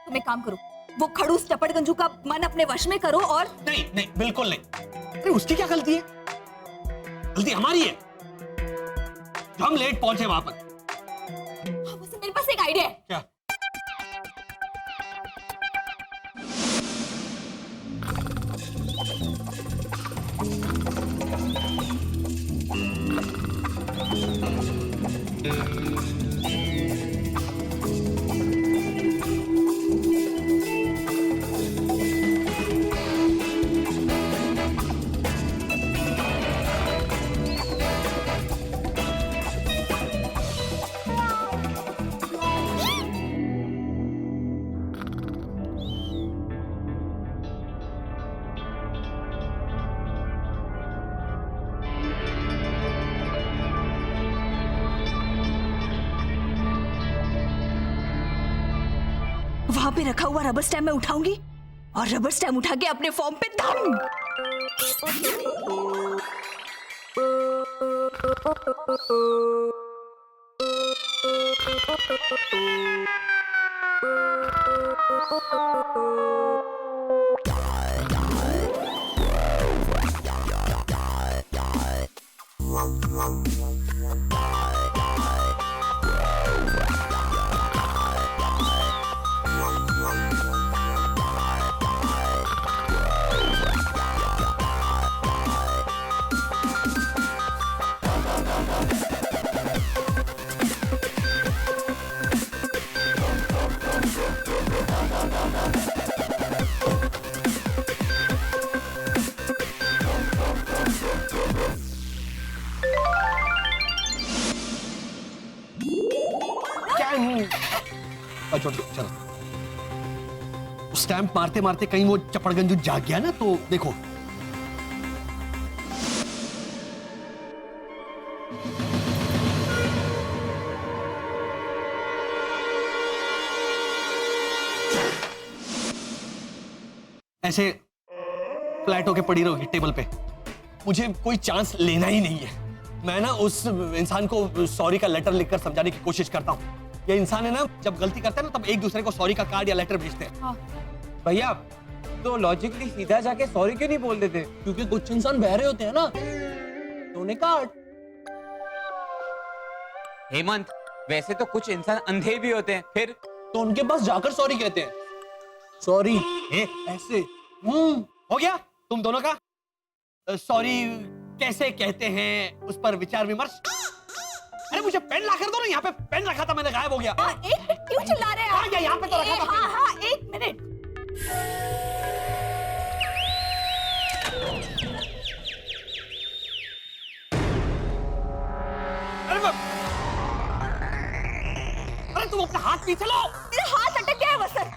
तुम एक काम करो, वो खड़ूस चपड़गंजू का मन अपने वश में करो और नहीं नहीं, बिल्कुल नहीं। अरे उसकी क्या गलती है? गलती हमारी है जो हम लेट पहुंचे वहां पर। हाँ, वैसे मेरे पास एक आइडिया है। क्या? वहां पे रखा हुआ रबर स्टैम्प मैं उठाऊंगी और रबर स्टैम्प उठा के अपने फॉर्म पे दम। छोड़ चलो। स्टैंप मारते मारते कहीं वो चपड़गंजू जाग गया ना, तो देखो। ऐसे फ्लैट होके पड़ी रहोगी टेबल पे। मुझे कोई चांस लेना ही नहीं है। मैं ना उस इंसान को सॉरी का लेटर लिखकर समझाने की कोशिश करता हूँ। ये इंसान है ना, जब गलती करता है ना, तब एक दूसरे को सॉरी का कार्ड या लेटर भेजते हैं। हाँ। भैया तो लॉजिकली सीधा जाके सॉरी क्यों नहीं बोल देते? क्योंकि कुछ इंसान बहरे होते हैं ना, तो उन्हें काट। हेमंत, वैसे तो कुछ इंसान अंधे भी होते हैं, फिर तो उनके पास जाकर सॉरी कहते हैं। सॉरी ऐसे हो गया तुम दोनों का। सॉरी कैसे कहते हैं उस पर विचार विमर्श। अरे मुझे पेन ला कर दो ना, यहाँ पे पेन रखा था मैंने, गायब हो गया। एक मिनट, क्यों चिल्ला रहे हैं आप? यहाँ पे तो रखा था। हाँ हाँ, एक मिनट। अरे तुम अपना हाथ पीछे लो। मेरा हाथ अटक गया है वसर।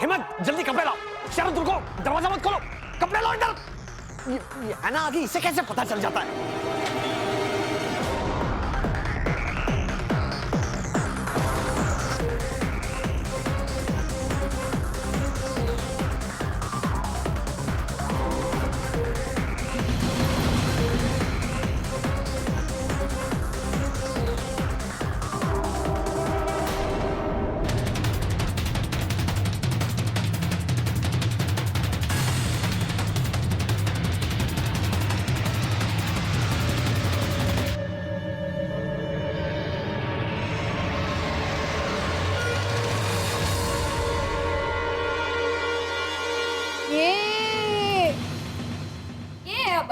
हिम्मत, जल्दी कपड़े लाओ। शरद रुको, दरवाजा मत खोलो, कपड़े लो इधर। ये है ना, आगे इसे कैसे पता चल जाता है? ये अब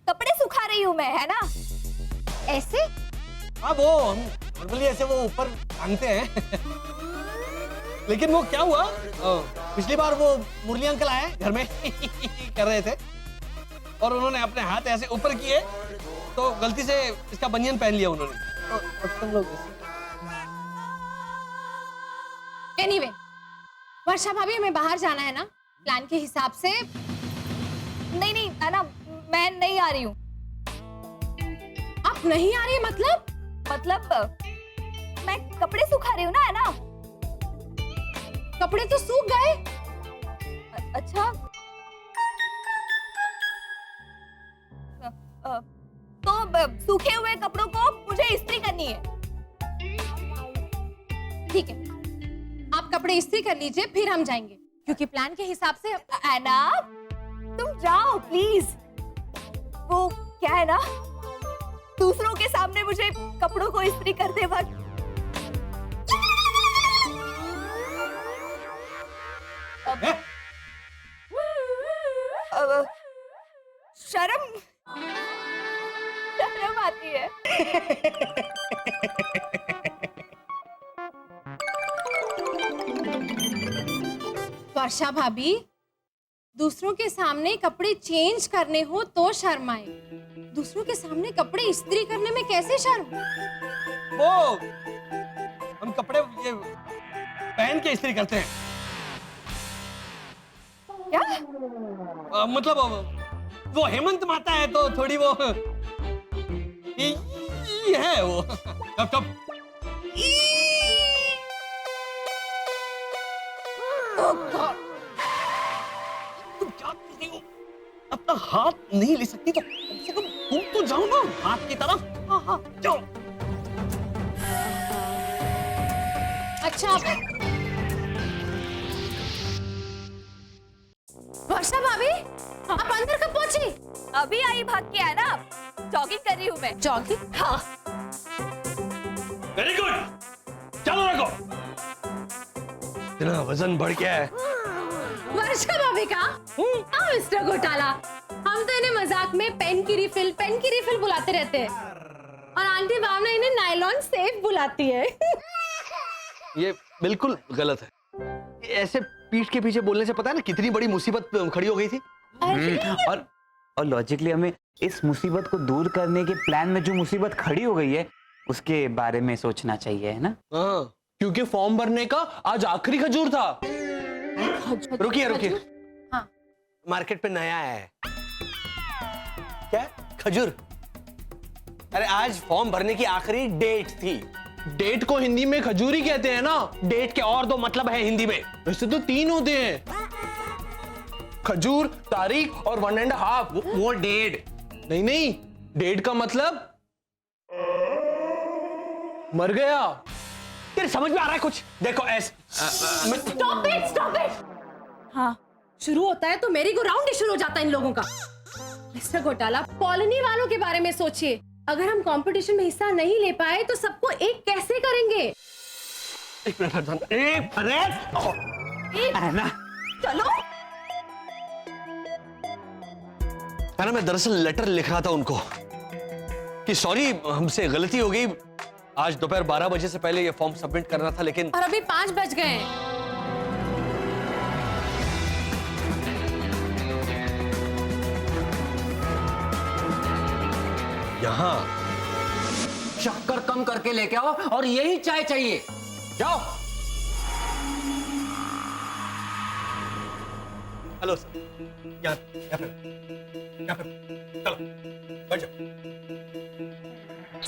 कपड़े सुखा रही हूँ मैं, है ना? ऐसे? हाँ, वो हम नॉर्मली ऐसे वो ऊपर टांगते हैं। लेकिन वो क्या हुआ, पिछली बार वो मुरली अंकल आए घर में कर रहे थे और उन्होंने अपने हाथ ऐसे ऊपर किए तो गलती से इसका बनियान पहन लिया उन्होंने। और तुम लोग एनीवे, वर्षा भाभी हमें बाहर जाना है ना, प्लान के हिसाब से। नहीं नहीं, है ना, मैं नहीं आ रही हूँ। आप नहीं आ रही मतलब? मैं कपड़े सुखा रही हूँ ना, है ना? कपड़े तो सूख गए। अच्छा, तो सूखे हुए कपड़ों को मुझे इस्त्री करनी है। ठीक है, आप कपड़े इस्त्री कर लीजिए, फिर हम जाएंगे, क्योंकि प्लान के हिसाब से। एना, तुम जाओ प्लीज। वो क्या है ना, दूसरों के सामने मुझे कपड़ों को इस्त्री करते वक्त शर्म आती है। वर्षा भाभी, दूसरों के सामने कपड़े चेंज करने हो तो शर्म आए, दूसरों के सामने कपड़े इस्त्री करने में कैसे शर्म? वो हम कपड़े ये पहन के इस्त्री करते हैं। क्या? मतलब वो हेमंत माता है तो थोड़ी वो ये है वो। कब कब तुम क्या कर रही हो? अपना हाथ नहीं ले सकती तो कम से कम तुम तो जाओ ना हाथ की तरफ। हाँ हाँ जाओ। अच्छा वर्षा भाभी, आप अंदर कब पहुंची? अभी आई भाग के है ना, जॉगिंग कर रही हूँ मैं। जॉगिंग? हाँ। वेरी गुड, चलो रखो। इतना वजन बढ़ गया है। वर्षा भाभी का? हाँ मिस्टर घोटाला, हम तो इन्हें मजाक में पेन की रिफिल बुलाते रहते हैं, और आंटी भावना इन्हें नायलॉन सेफ बुलाती है। ये बिल्कुल गलत है। ये ऐसे पीठ के पीछे बोलने से पता है ना कितनी बड़ी मुसीबत खड़ी हो गई थी। और लॉजिकली हमें इस मुसीबत को दूर करने के प्लान में जो मुसीबत खड़ी हो गई है उसके बारे में सोचना चाहिए, है ना? हाँ, क्योंकि फॉर्म भरने का आज आखिरी खजूर था। रुकिए। हाँ। मार्केट पे नया आया है। क्या? खजूर? अरे आज फॉर्म भरने की आखिरी डेट थी। डेट को हिंदी में खजूरी कहते हैं ना। डेट के और दो मतलब है हिंदी में। वैसे तो 3 होते हैं, खजूर, तारीख और 1.5। वो डेट नहीं, डेट का मतलब मर गया। तेरे समझ में आ रहा है कुछ? देखो स्टॉप इट। हाँ, शुरू होता है तो मेरी को राउंड ही शुरू हो जाता है इन लोगों का। मिस्टर घोटाला, कॉलोनी वालों के बारे में सोचिए। अगर हम कंपटीशन में हिस्सा नहीं ले पाए तो सबको एक कैसे करेंगे? एक मिनट हर्षन, है ना? चलो। है ना, मैं दरअसल लेटर लिख रहा था उनको कि सॉरी हमसे गलती हो गई। आज दोपहर 12 बजे से पहले ये फॉर्म सबमिट करना था, लेकिन और अभी 5 बज गए हैं। यहाँ शक्कर कम करके लेके आओ और यही चाय चाहिए। जाओ। हेलो सर, यहाँ पे चलो बैठ जाओ।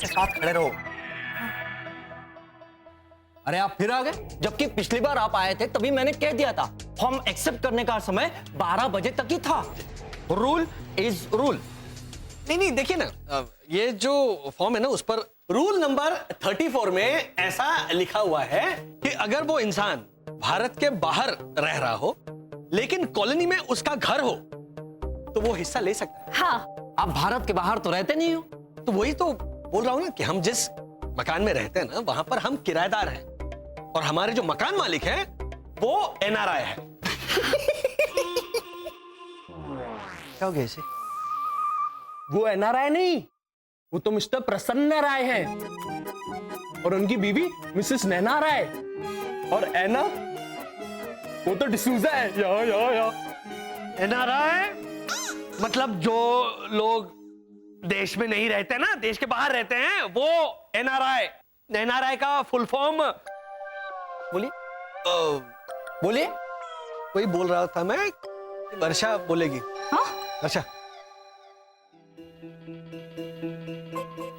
साथ खड़े रहो। अरे आप फिर आ गए? जबकि पिछली बार आप आए थे तभी मैंने कह दिया था फॉर्म एक्सेप्ट करने का समय 12 बजे तक ही था। Rule is rule. नहीं देखिए ना, ये जो फॉर्म है ना उस पर रूल नंबर 34 में ऐसा लिखा हुआ है कि अगर वो इंसान भारत के बाहर रह रहा हो लेकिन कॉलोनी में उसका घर हो तो वो हिस्सा ले सकता है। हाँ। आप भारत के बाहर तो रहते नहीं हो। तो वही तो बोल रहा हूं ना कि हम जिस मकान में रहते हैं ना वहां पर हम किराएदार हैं और हमारे जो मकान मालिक हैं वो NRI है। क्या हो गया इसे? वो NRI नहीं, वो तो मिस्टर प्रसन्न राय है और उनकी बीवी मिसेस नैना राय। और एना, वो तो डिसूजा है। या NRI मतलब जो लोग देश में नहीं रहते ना, देश के बाहर रहते हैं, वो NRI का फुल फॉर्म बोलिए। बोलिए। वही बोल रहा था मैं, वर्षा बोलेगी। हाँ? वर्षा।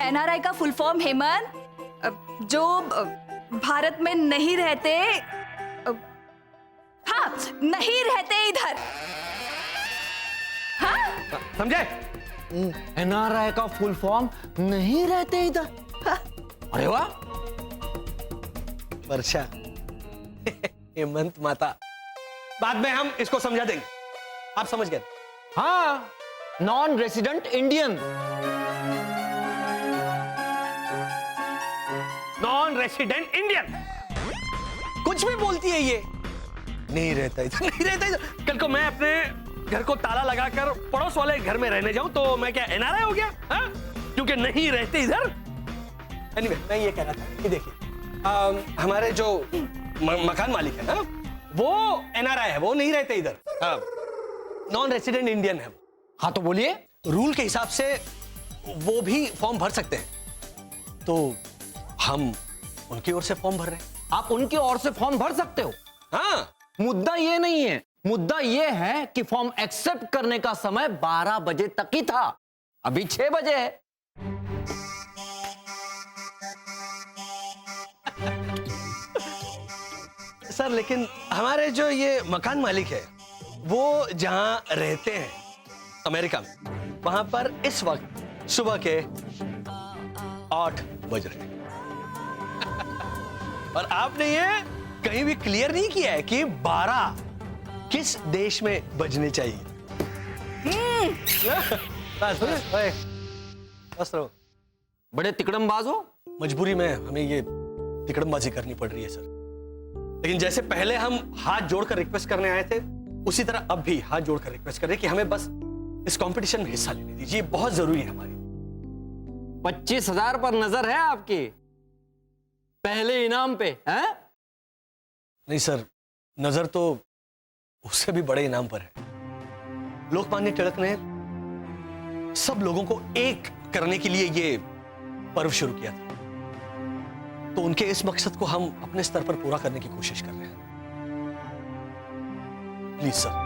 NRI का फुल फॉर्म हेमंत, जो भारत में नहीं रहते, हाँ नहीं रहते इधर। हाँ? समझे? NRI का फुल फॉर्म नहीं रहते इधर। अरे वाह। वर्षा हेमंत माता, बाद में हम इसको समझा देंगे, आप समझ गए? हाँ, non resident Indian. Non resident Indian, कुछ भी बोलती है ये। नहीं रहता इधर, नहीं रहता इधर। कल को मैं अपने घर को ताला लगाकर पड़ोस वाले घर में रहने जाऊं तो मैं क्या एनआरआई हो गया? हाँ? क्योंकि नहीं रहते इधर। एनीवे, मैं ये कह रहा था कि देखिए, हमारे जो मकान मालिक है ना, वो एनआरआई है, वो नहीं रहते इधर, नॉन रेसिडेंट इंडियन है। हाँ तो बोलिए। रूल के हिसाब से वो भी फॉर्म भर सकते हैं, तो हम उनकी ओर से फॉर्म भर रहे हैं। आप उनकी ओर से फॉर्म भर सकते हो। हाँ, मुद्दा ये नहीं है, मुद्दा ये है कि फॉर्म एक्सेप्ट करने का समय 12 बजे तक ही था, अभी 6 बजे है। सर लेकिन हमारे जो ये मकान मालिक है, वो जहां रहते हैं अमेरिका में, वहां पर इस वक्त सुबह के 8 बज रहे हैं। और आपने ये कहीं भी क्लियर नहीं किया है कि 12 किस देश में बजने चाहिए। बस बस, ओए, बस रहो। बड़े तिकड़मबाज हो। मजबूरी में हमें ये तिकड़मबाजी करनी पड़ रही है सर, लेकिन जैसे पहले हम हाथ जोड़कर रिक्वेस्ट करने आए थे, उसी तरह अब भी हाथ जोड़कर रिक्वेस्ट कर रहे हैं कि हमें बस इस कंपटीशन में हिस्सा लेने दीजिए, बहुत जरूरी है हमारी। 25,000 पर नजर है आपकी, पहले इनाम पे हैं? नहीं सर, नजर तो उससे भी बड़े इनाम पर है। लोकमान्य तिलक ने सब लोगों को एक करने के लिए ये पर्व शुरू किया था, तो उनके इस मकसद को हम अपने स्तर पर पूरा करने की कोशिश कर रहे हैं। Please sir.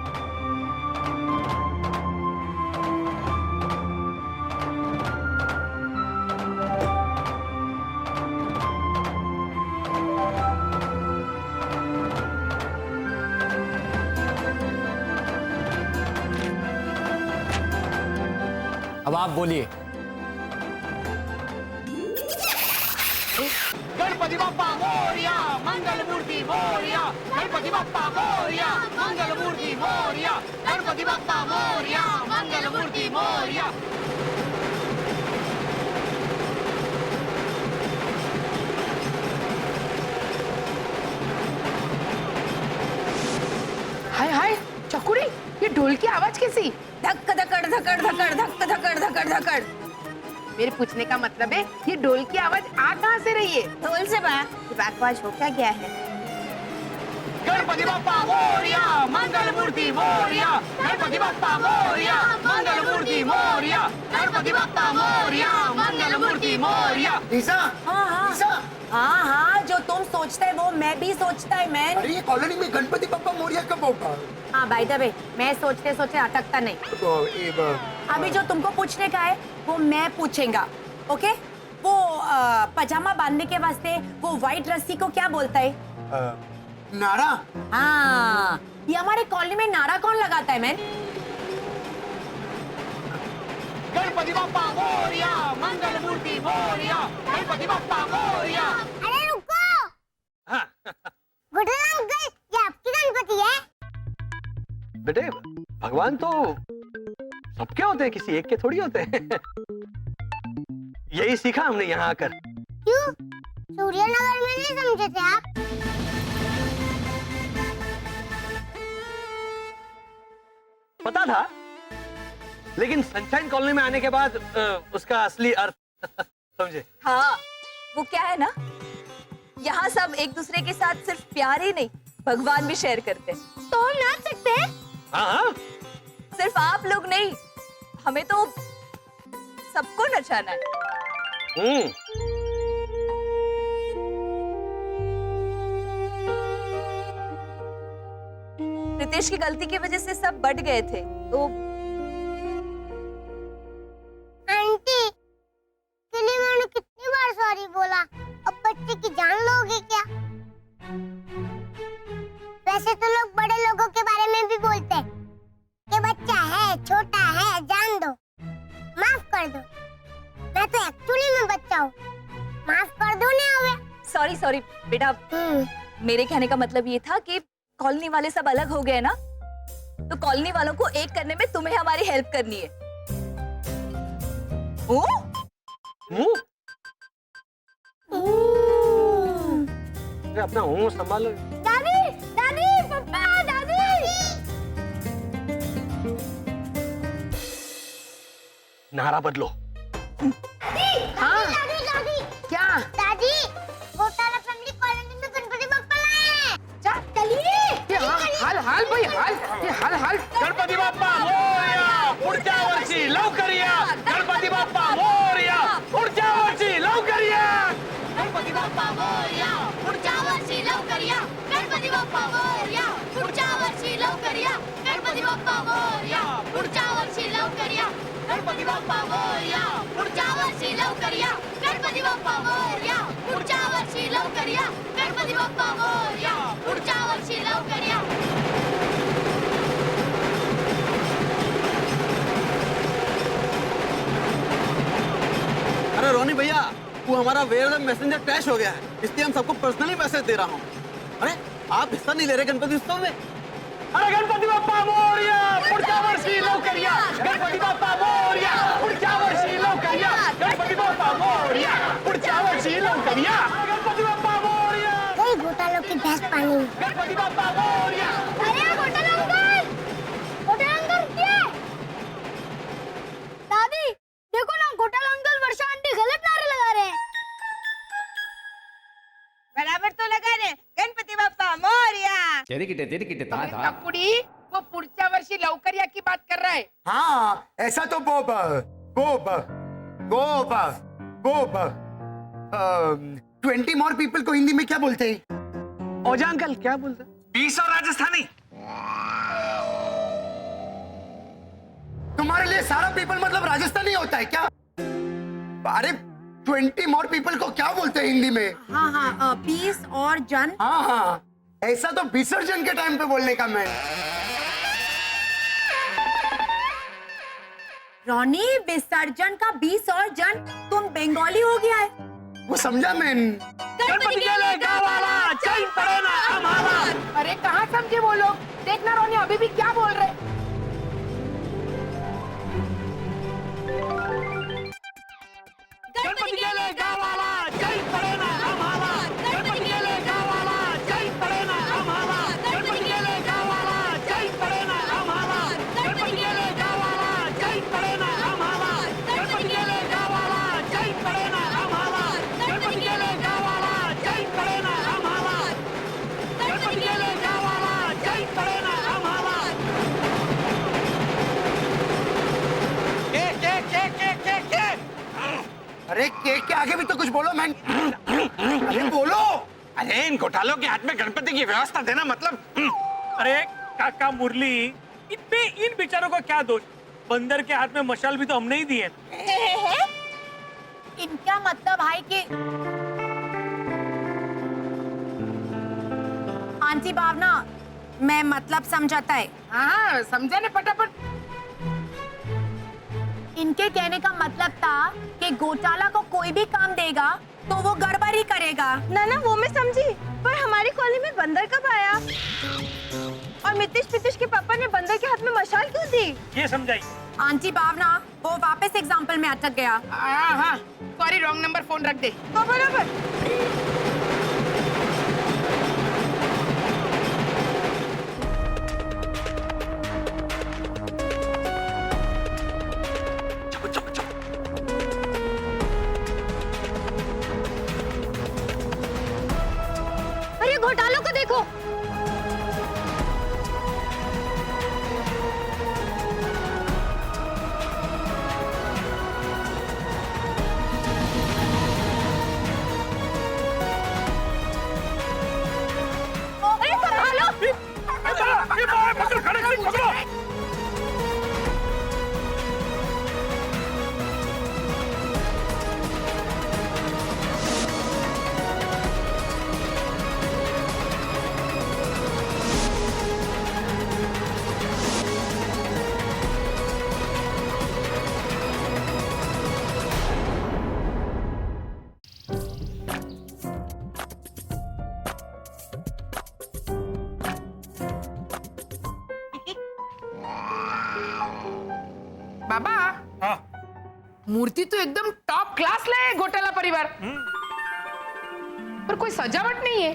अब आप बोलिए। गणपति बप्पा मोरया, मंगल मूर्ति मोरया, गणपति बप्पा मोरया, मंगल मूर्ति मोरया, गणपति बप्पा मोरया, मंगल मूर्ति मोरया। हाय हाय चकुरी, ये ढोल की आवाज कैसी? धक धकड़ धकड़ धकड़ धक धकड़ धकड़ धकड़। मेरे पूछने का मतलब है, ये ढोल की आवाज आ कहाँ से रही है? ढोल से बकवास हो क्या गया है? गणपति बप्पा मोरया, मंगल मूर्ति मोरया, गणपति बप्पा मोरया, मंगल मूर्ति मोरया, गणपति बप्पा मोरया, मंगल मूर्ति मोरया। हाँ हाँ, जो तुम सोचते है वो मैं भी सोचता है मैन। अरे ये कॉलोनी में गणपति बप्पा मोरया कब होगा? हाँ बाय द वे, मैं सोचते सोचते अटकता नहीं। अभी जो तुमको पूछने का है वो मैं पूछेगा, ओके? वो पजामा बांधने के वास्ते वो व्हाइट रस्सी को क्या बोलता है? नारा। हाँ, ये हमारे कॉलोनी में नारा कौन लगाता है मैन? गणपति बप्पा मोरया, मंगल मूर्ति मोरया, गणपति बप्पा मोरया। अरे रुको, गुडल अंकल, ये आपकी गणपति है? बेटे, भगवान तो सबके होते हैं, किसी एक के थोड़ी होते हैं। यही सीखा हमने यहाँ आकर। क्यों? सूर्यनगर में नहीं समझे थे आप? पता था, लेकिन सनशाइन कॉलोनी में आने के बाद उसका असली अर्थ समझे। हाँ, वो क्या है ना, यहाँ सब एक दूसरे के साथ सिर्फ प्यार ही नहीं, भगवान भी शेयर करते हैं। तो हम नाच सकते हैं? हाँ हाँ, सिर्फ आप लोग नहीं, हमें तो सबको नचाना है। रितेश की गलती की वजह से सब बट गए थे, तो आंटी, के लिए मैंने कितनी बार सॉरी बोला, अब बच्चे की जान लोगे क्या? वैसे तो लोग बड़े लोगों के बारे में भी बोलते हैं कि बच्चा है, छोटा है, जान दो, माफ कर दो। मैं तो एक्चुअली में बच्चा हूँ, माफ कर दो ना। हमें सॉरी सॉरी बेटा, मेरे कहने का मतलब ये था कि कॉलोनी वाले सब अलग हो गए ना, तो कॉलोनी वालों को एक करने में तुम्हें हमारी हेल्प करनी है। ओ? अरे अपना मुंह संभालो। दादी, दादी, पापा, दादी। नारा बदलो। हाँ? क्या? दादी, घोटाला फैमिली कॉलोनी में गणपति बप्पा लाए हैं। चलिए। हाल भाई हाल गणपती बाप्पा मोरया पुढच्या वर्षी लवकर या गणपती बाप्पा मोरया पुढच्या वर्षी लवकर या गणपति बप्पा मोरया पुढच्या वर्षी लवकर या गणपति बप्पा मोरया पुढच्या वर्षी लवकर या गणपति बप्पा मोरया पुढच्या वर्षी लवकर या गणपति बप्पा मोरया पुढच्या वर्षी लवकर या गणपति बप्पा मोरया पुढच्या वर्षी लवकर या गणपति बप्पा मोरया पुढच्या वर्षी लवकर या। अरे रोनी भैया, वो हमारा वेयर मैसेंजर क्रैश हो गया है, इसलिए हम सबको पर्सनली मैसेज दे रहा हूँ। अरे आप हिस्सा नहीं ले रहे गणपति उत्सव में? अरे गणपती बाप्पा मोरया पुढच्या वर्षी लवकर या गणपती बाप्पा मोरया पुढच्या वर्षी लवकर या गणपती बाप्पा मोरया पुढच्या वर्षी लवकर या गणपती बाप्पा मोरया कई घोटालों की भैंस पानी में। गणपती बाप्पा मोरया। अरे घोटाला अंकल क्या? दादी देखो ना, घोटाला अंकल वर्षा आंटी गलत नारे लगा रहे हैं। बराबर तो लगा रहे। गणपति बाप्पा मोरया। कुड़ी वो पुढच्या वर्षी लवकर या की बात कर रहा है। हाँ, ऐसा तो गोबर 20 more people को हिंदी में क्या बोलते हैं? ओजा अंकल क्या बोलते? 20 और राजस्थानी। तुम्हारे लिए सारा पीपल मतलब राजस्थानी होता है क्या? अरे 20 more people को क्या बोलते हैं हिंदी में? हाँ हाँ, 20 और जन। हाँ, ऐसा तो विसर्जन के टाइम पे बोलने का मैं। रोनी, विसर्जन का 20 और जन, तुम बंगाली हो गया है। वो समझा मैं। गणपती गेले गावाला चैन पडे ना आम्हाला। अरे कहाँ समझे वो लोग? देखना रोनी अभी भी क्या बोल रहे। गणपती गेले गावाला चैन पडे ना आम्हाला। गणपती गेले गावाला चैन पडे ना आम्हाला। गणपती गेले गावाला चैन पडे ना आम्हाला। गणपती गेले गावाला चैन पडे ना आम्हाला। गणपती गेले गावाला चैन पडे ना आम्हाला। गणपती गेले गावाला चैन पडे ना आम्हाला। गणपती गेले गावाला चैन पडे ना आम्हाला। के अरे केक के आगे भी तो कुछ बोलो मैन। अरे बोलो। अरे इन घोटालों के हाथ में गणपति की व्यवस्था देना मतलब। अरे काका मुरली, इन बेचारों का क्या दोष? बंदर के हाथ में मशाल भी तो हमने ही दी है। इनका मतलब है कि आंटी भावना, मैं मतलब समझाता है। हाँ समझा ने फटाफट। इनके कहने का मतलब था कि घोटाला को कोई भी काम देगा तो वो गड़बड़ी करेगा। ना वो मैं समझी, पर हमारी कॉलोनी में बंदर कब आया? और मितिश के पापा ने बंदर के हाथ में मशाल क्यों दी? ये समझाई। आंटी भावना, वो वापस एग्जाम्पल में अटक गया। हाँ सॉरी, रॉन्ग नंबर फोन रख दे। तो बराबर। अरे घोटालों को देखो। बाबा मूर्ति तो एकदम टॉप क्लास लाए घोटाला परिवार, पर कोई सजावट नहीं है।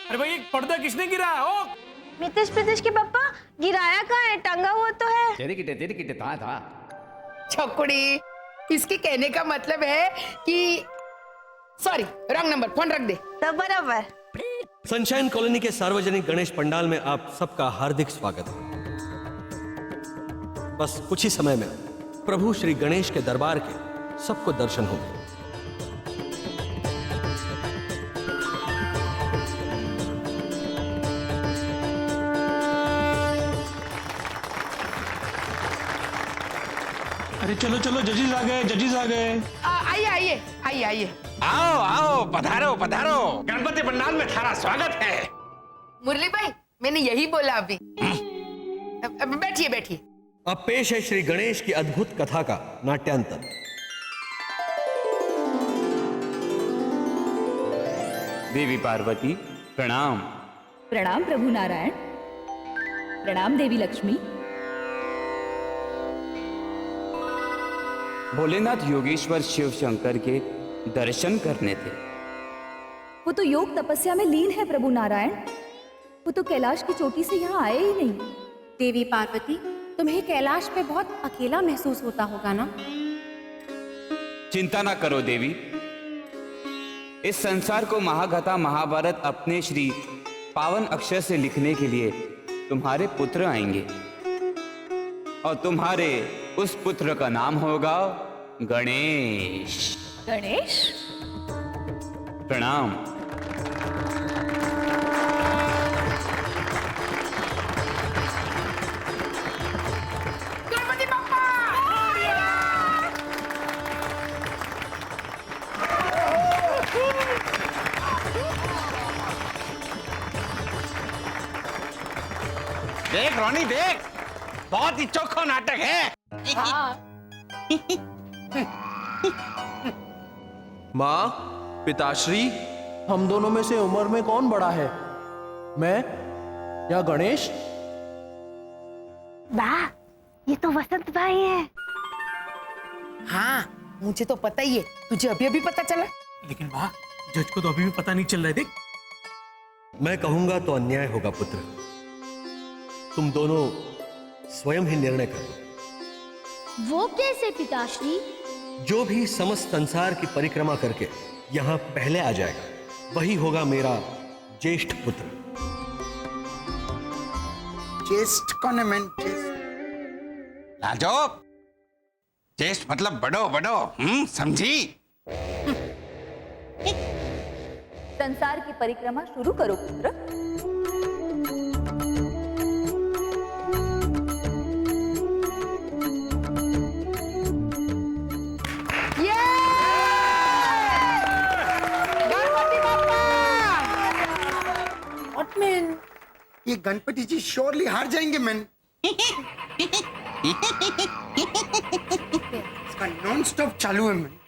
अरे भाई पर्दा किसने गिराया? ओ मितेश प्रीतेश के पापा गिराया कहाँ है? टंगा हुआ तो है। तेरे किटे था। छोकड़ी, इसके कहने का मतलब है कि सॉरी रॉन्ग नंबर, फोन रख दे। तो बराबर। सनशाइन कॉलोनी के सार्वजनिक गणेश पंडाल में आप सबका हार्दिक स्वागत है। बस कुछ ही समय में प्रभु श्री गणेश के दरबार के सबको दर्शन होंगे। अरे चलो चलो, जजेस आ गए। आइए। आओ पधारो गणपति पंडाल में थारा स्वागत है। मुरली भाई, मैंने यही बोला अभी। बैठिए। अब पेश है श्री गणेश की अद्भुत कथा का नाट्यांतर। देवी पार्वती प्रणाम। प्रणाम प्रभु नारायण। प्रणाम देवी लक्ष्मी। भोलेनाथ योगेश्वर शिव शंकर के दर्शन करने थे। वो तो योग तपस्या में लीन है प्रभु नारायण। वो तो कैलाश की चोटी से यहाँ आए ही नहीं। देवी पार्वती, तुम्हें कैलाश पे बहुत अकेला महसूस होता होगा ना? चिंता ना करो देवी, इस संसार को महागाथा महाभारत अपने श्री पावन अक्षर से लिखने के लिए तुम्हारे पुत्र आएंगे और तुम्हारे उस पुत्र का नाम होगा गणेश। गणेश? प्रणाम। गणपति बप्पा! देख रोनी देख, बहुत ही चोखो नाटक है। माँ, पिताश्री, हम दोनों में से उम्र में कौन बड़ा है, मैं या गणेश? वाह, ये तो वसंत भाई है। हाँ, मुझे तो पता ही है। तुझे अभी पता चला? लेकिन वाह, जज को तो अभी भी पता नहीं चल रहा है। देख, मैं कहूंगा तो अन्याय होगा पुत्र। तुम दोनों स्वयं ही निर्णय करो। वो कैसे पिताश्री? जो भी समस्त संसार की परिक्रमा करके यहां पहले आ जाएगा, वही होगा मेरा ज्येष्ठ पुत्र। ज्येष्ठ कौन है? मैं लाजो, ज्येष्ठ मतलब बड़ो, समझी? संसार की परिक्रमा शुरू करो पुत्र। ये गणपति जी श्योरली हार जाएंगे मैन। इसका नॉन स्टॉप चालू है मैन।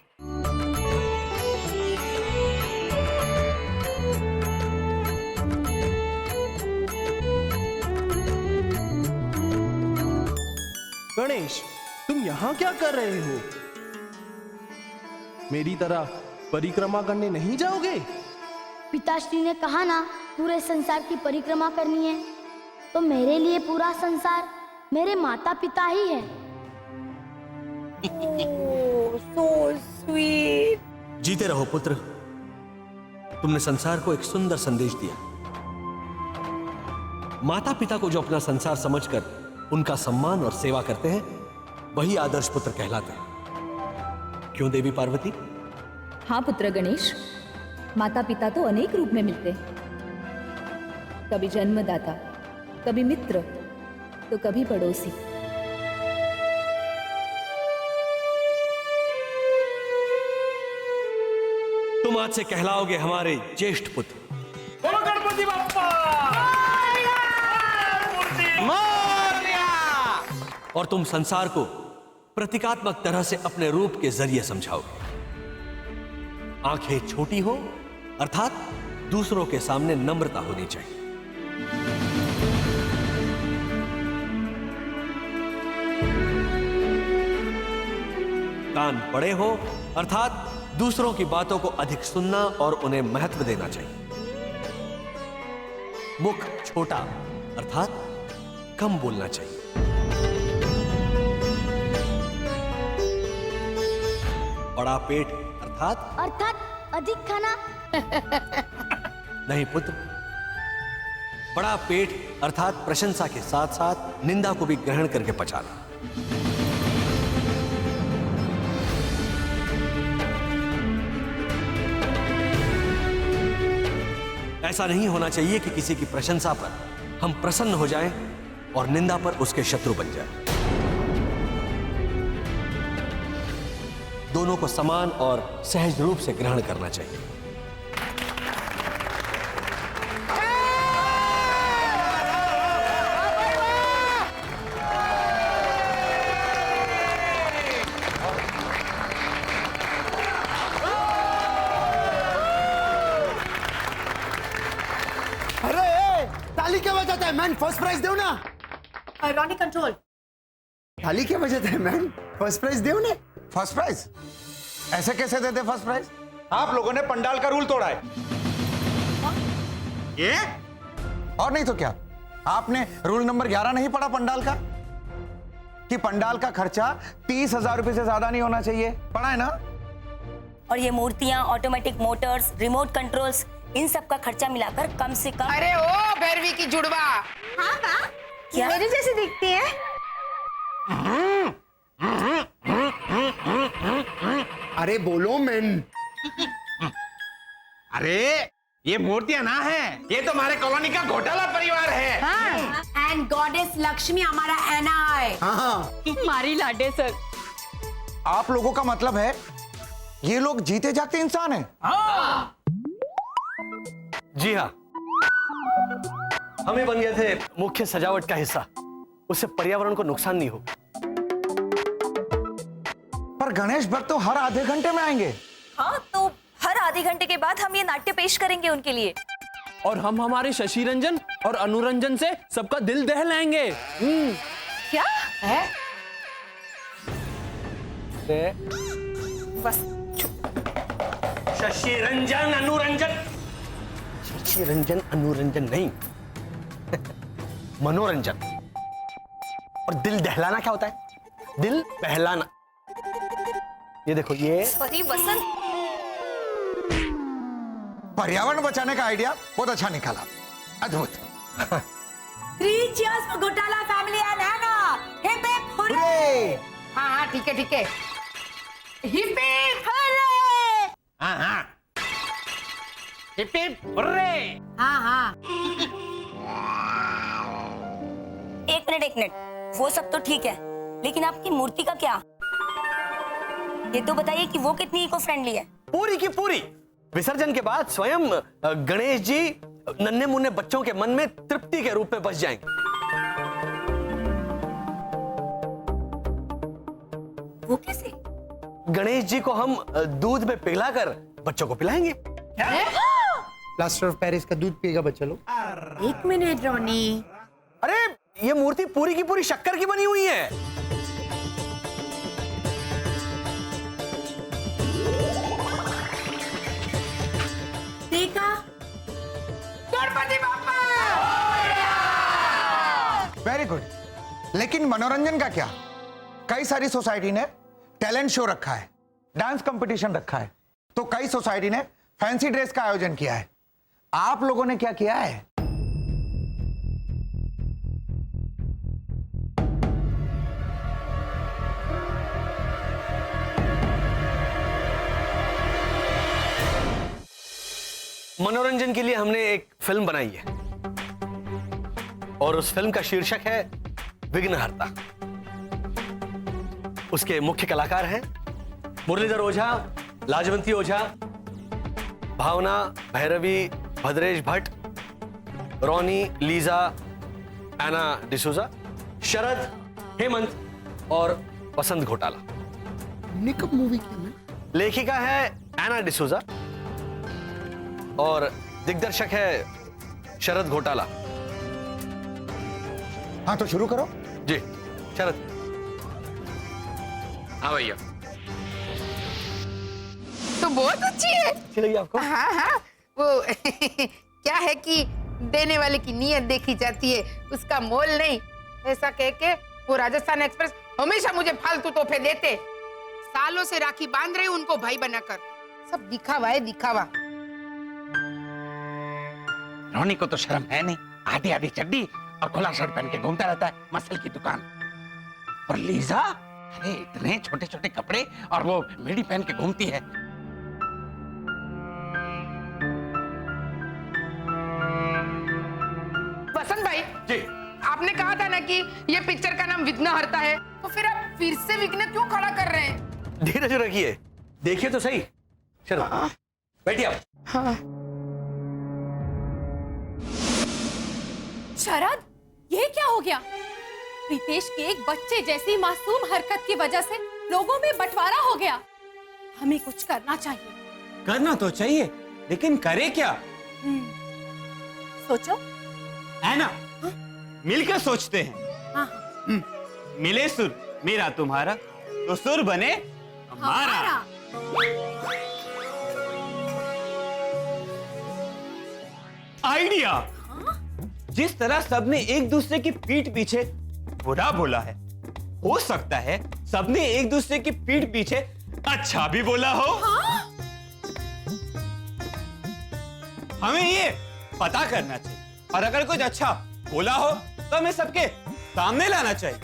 गणेश, तुम यहाँ क्या कर रहे हो? मेरी तरह परिक्रमा करने नहीं जाओगे? पिताश्री ने कहा ना पूरे संसार की परिक्रमा करनी है, तो मेरे लिए पूरा संसार मेरे माता पिता ही है। So sweet. जीते रहो पुत्र। तुमने संसार को एक सुंदर संदेश दिया। माता पिता को जो अपना संसार समझकर उनका सम्मान और सेवा करते हैं, वही आदर्श पुत्र कहलाते हैं। क्यों देवी पार्वती? हाँ पुत्र गणेश, माता पिता तो अनेक रूप में मिलते हैं। कभी जन्मदाता, कभी मित्र, तो कभी पड़ोसी। तुम आज से कहलाओगे हमारे ज्येष्ठ पुत्र। बोलो गणपति बप्पा! और तुम संसार को प्रतीकात्मक तरह से अपने रूप के जरिए समझाओगे। आंखें छोटी हो, अर्थात दूसरों के सामने नम्रता होनी चाहिए। कान पड़े हो, अर्थात दूसरों की बातों को अधिक सुनना और उन्हें महत्व देना चाहिए। मुख छोटा अर्थात कम बोलना चाहिए। बड़ा पेट अर्थात अधिक खाना। नहीं पुत्र, बड़ा पेट अर्थात प्रशंसा के साथ साथ निंदा को भी ग्रहण करके पचाना। ऐसा नहीं होना चाहिए कि किसी की प्रशंसा पर हम प्रसन्न हो जाएं और निंदा पर उसके शत्रु बन जाएं। दोनों को समान और सहज रूप से ग्रहण करना चाहिए। ताली क्या बजाता है मैन? फर्स्ट प्राइज दो ना। Ronnie control. ताली क्या बजाता है मैन? फर्स्ट प्राइज दो ना। First prize? ऐसे कैसे देते फर्स्ट प्राइज? आप लोगों ने पंडाल का रूल तोड़ा है। ये और नहीं तो क्या, आपने रूल नंबर 11 नहीं पढ़ा पंडाल का, कि पंडाल का खर्चा 30,000 रुपए से ज्यादा नहीं होना चाहिए? पढ़ा है ना? और ये मूर्तियां, ऑटोमेटिक मोटर्स, रिमोट कंट्रोल्स, इन सब का खर्चा मिलाकर कम से कम। अरे ओ भैरवी की जुड़वा। हाँ माँ, क्या? मेरे जैसी दिखती है। अरे बोलो मैन। अरे ये मूर्तियां ना है, ये तो हमारे कॉलोनी का घोटाला परिवार है। हाँ। एंड गॉडेस लक्ष्मी हमारा एना है। हाँ। मारी लाडे सर। आप लोगों का मतलब है ये लोग जीते जागते इंसान हैं? जी हाँ, हम ही बन गए थे मुख्य सजावट का हिस्सा। उससे पर्यावरण को नुकसान नहीं होगा। पर गणेश भक्त तो हर आधे घंटे में आएंगे। हाँ, तो हर आधे घंटे के बाद हम ये नाट्य पेश करेंगे उनके लिए। और हम हमारे शशि रंजन और अनुरंजन से सबका दिल दहलाएंगे। क्या है? बस शशि रंजन अनुरंजन, शशि रंजन अनुरंजन नहीं, मनोरंजन। और दिल दहलाना क्या होता है? दिल बहलाना। ये देखो, ये सॉरी वसंत। पर्यावरण बचाने का आइडिया बहुत अच्छा निकाला, अद्भुत। 3 cheers for घोटाला फैमिली एंड हैना। Hip hip hurray. हाँ हाँ ठीक है ठीक है। Hip hip hurray. हाँ हिप हिप हुर्रे। हाँ हाँ। एक मिनट, वो सब तो ठीक है, लेकिन आपकी मूर्ति का क्या? ये तो बताइए कि वो कितनी इको फ्रेंडली है। पूरी की पूरी। विसर्जन के बाद स्वयं गणेश जी नन्हे मुन्ने बच्चों के मन में तृप्ति के रूप में बस जाएंगे। वो कैसे? गणेश जी को हम दूध में पिघलाकर बच्चों को पिलाएंगे। प्लास्टर ऑफ पेरिस का दूध पिएगा बच्चा लोग। 1 मिनट रॉनी। अरे ये मूर्ति पूरी की पूरी शक्कर की बनी हुई है। देखा? गणपति बाप्पा। Very good. लेकिन मनोरंजन का क्या? कई सारी सोसाइटी ने टैलेंट शो रखा है, डांस कंपटीशन रखा है, तो कई सोसाइटी ने फैंसी ड्रेस का आयोजन किया है। आप लोगों ने क्या किया है? मनोरंजन के लिए हमने एक फिल्म बनाई है और उस फिल्म का शीर्षक है विघ्नहर्ता। उसके मुख्य कलाकार हैं मुरलीधर ओझा, लाजवंती ओझा, भावना, भैरवी, भद्रेश भट्ट, रोनी, लीजा, एना डिसूजा, शरद, हेमंत और वसंत घोटाला। कब मूवी की? लेखिका है एना डिसूजा और दिग्दर्शक है शरद घोटाला। हाँ तो शुरू करो। जी शरद। हाँ भैया। बहुत अच्छी है। अच्छी लगी आपको? हाँ हाँ, वो क्या है कि देने वाले की नीयत देखी जाती है, उसका मोल नहीं। ऐसा कह के वो राजस्थान एक्सप्रेस हमेशा मुझे फालतू तोहफे देते। सालों से राखी बांध रही उनको भाई बनाकर। सब दिखावा है, दिखावा। रोनी को तो शर्म है नहीं, आधी आधी चड्डी और खुला शर्ट पहन के घूमता रहता है मसल की दुकान। और लीजा, अरे इतने छोटे छोटे कपड़े और वो मिडी पहन के घूमती है। वसंत भाई जी, आपने कहा था ना कि ये पिक्चर का नाम विघ्नहर्ता है, तो फिर आप फिर से विघ्न क्यों खड़ा कर रहे हैं? धीरज रखिए, देखिए तो सही। चलो बैठिए आप। हाँ। शरद, ये क्या हो गया? प्रीतेश के एक बच्चे जैसी मासूम हरकत की वजह से लोगों में बंटवारा हो गया। हमें कुछ करना चाहिए। करना तो चाहिए, लेकिन करे क्या? सोचो। है ना? मिलकर सोचते हैं। हाँ। मिले सुर मेरा तुम्हारा, तो सुर बने हमारा। आइडिया। जिस तरह सबने एक दूसरे की पीठ पीछे बुरा बोला है, हो सकता है सबने एक दूसरे की पीठ पीछे अच्छा भी बोला हो। हमें ये पता करना चाहिए, और अगर कुछ अच्छा बोला हो तो हमें सबके सामने लाना चाहिए।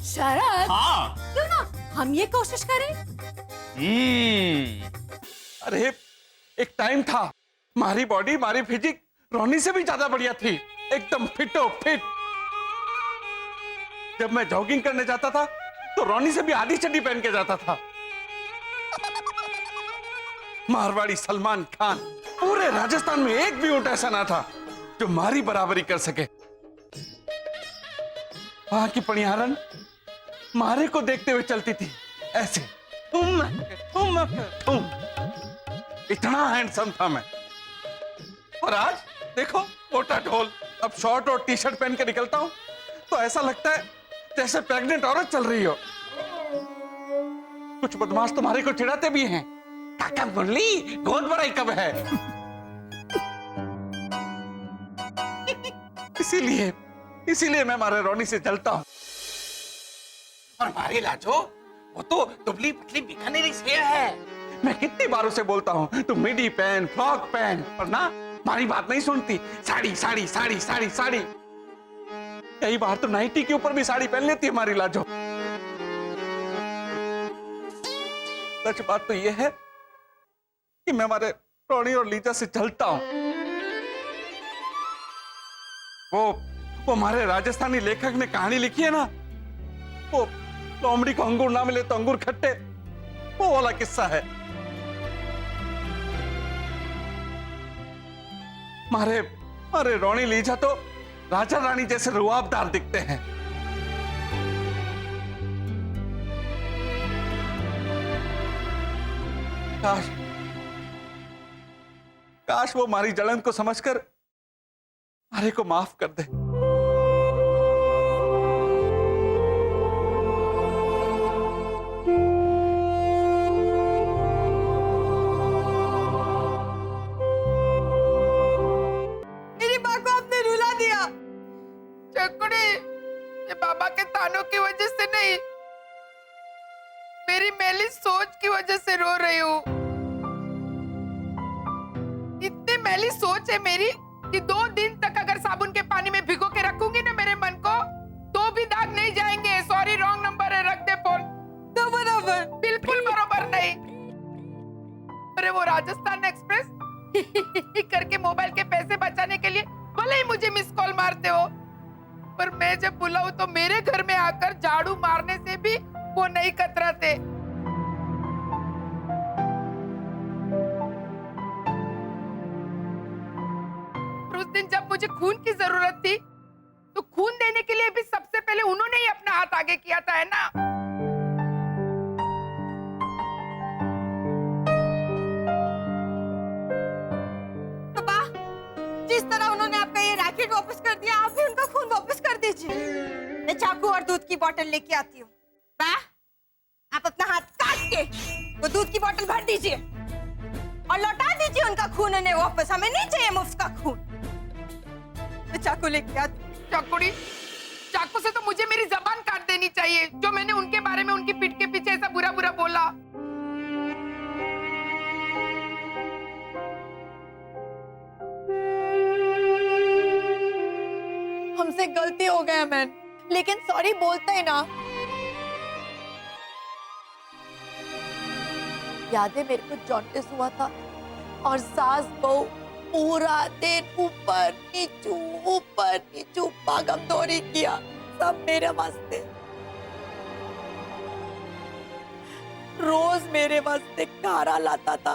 शरद, हाँ। क्यों ना हम ये कोशिश करें? अरे एक टाइम था, हमारी बॉडी, हमारी फिजिक रोनी से भी ज्यादा बढ़िया थी, एकदम फिटो फिट। जब मैं जॉगिंग करने जाता था तो रोनी से भी आधी चड्डी पहन के जाता था। मारवाड़ी सलमान खान, पूरे राजस्थान में एक भी ऊंट ऐसा ना था जो हमारी बराबरी कर सके। वहां की पणियारन मारे को देखते हुए चलती थी ऐसे, इतना हैंडसम था मैं। और आज देखो, मोटा ढोल, अब शॉर्ट और टी शर्ट पहन के निकलता हूं तो ऐसा लगता है जैसे प्रेग्नेंट औरत चल रही हो। कुछ बदमाश तुम्हारे को चिढ़ाते भी हैं, काका मुरली गोद भराई कब है। इसीलिए मैं हमारे रोनी से जलता हूं। और हमारी लाजो, वो तो दुबली पतली बीकानेरी शेर है। मैं कितनी बार उसे बोलता हूं तू मिडी पहन, फ्रॉक पहन, पर ना हमारी बात नहीं सुनती। साड़ी साड़ी साड़ी साड़ी साड़ी, कई बार तो नाइटी के ऊपर भी साड़ी पहन लेती है हमारी लाजो। सच बात तो यह है कि मैं हमारे रोनी और लीजा से जलता हूं। वो हमारे राजस्थानी लेखक ने कहानी लिखी है ना, वो लोमड़ी को अंगूर ना मिले तो अंगूर खट्टे, वो वाला किस्सा है। मारे रोनी लीजा तो राजा रानी जैसे रुआबदार दिखते हैं। काश वो हमारी जलन को समझकर हमारे को माफ कर दे। मेरी माँ को आपने रुला दिया। चकुड़ी, ये बाबा के तानों की वजह से नहीं, मेरी मैली सोच की वजह से रो रही हूँ। इतनी मैली सोच है मेरी कि 2 दिन तक अगर साबुन के पानी में भिगो के रखूंगी ना मेरे मन को, तो भी दाग नहीं जाएंगे। सॉरी, रॉन्ग नंबर है, रख दे फोन। तो बराबर, बिल्कुल बराबर नहीं। अरे वो राजस्थान एक्सप्रेस करके मोबाइल के पैसे बचाने के लिए भले ही मुझे मिस कॉल मारते हो, पर मैं जब बुलाऊं तो मेरे घर में आकर झाड़ू मारने से भी वो नहीं कतराते। उस दिन जब मुझे खून की जरूरत थी तो खून देने के लिए भी सबसे पहले उन्होंने ही अपना हाथ आगे किया था, है ना? पापा, जिस तरह उन्होंने आपका ये रैकेट वापस कर दिया, आप भी उनका खून वापस कर दीजिए। मैं चाकू और दूध की बोतल लेके आती हूँ। आप अपना हाथ काट के वो दूध की बोतल भर दीजिए और लौटा दीजिए उनका खून उन्हें वापस। हमें नहीं चाहिए मुफ्त का खून। मैं चाकू लेके आती। चाकू से तो मुझे मेरी जबान काट देनी चाहिए, जो मैंने उनके बारे में उनकी पीठ के पीछे ऐसा बुरा बुरा बोला। हमसे गलती हो गया मैन, लेकिन सॉरी बोलते ही ना। याद है मेरे को जॉन्डिस हुआ था और सास बहू पूरा दिन ऊपर नीचू भागम दौड़ी किया, सब मेरे वास्ते। रोज मेरे वास्ते कारा लाता था।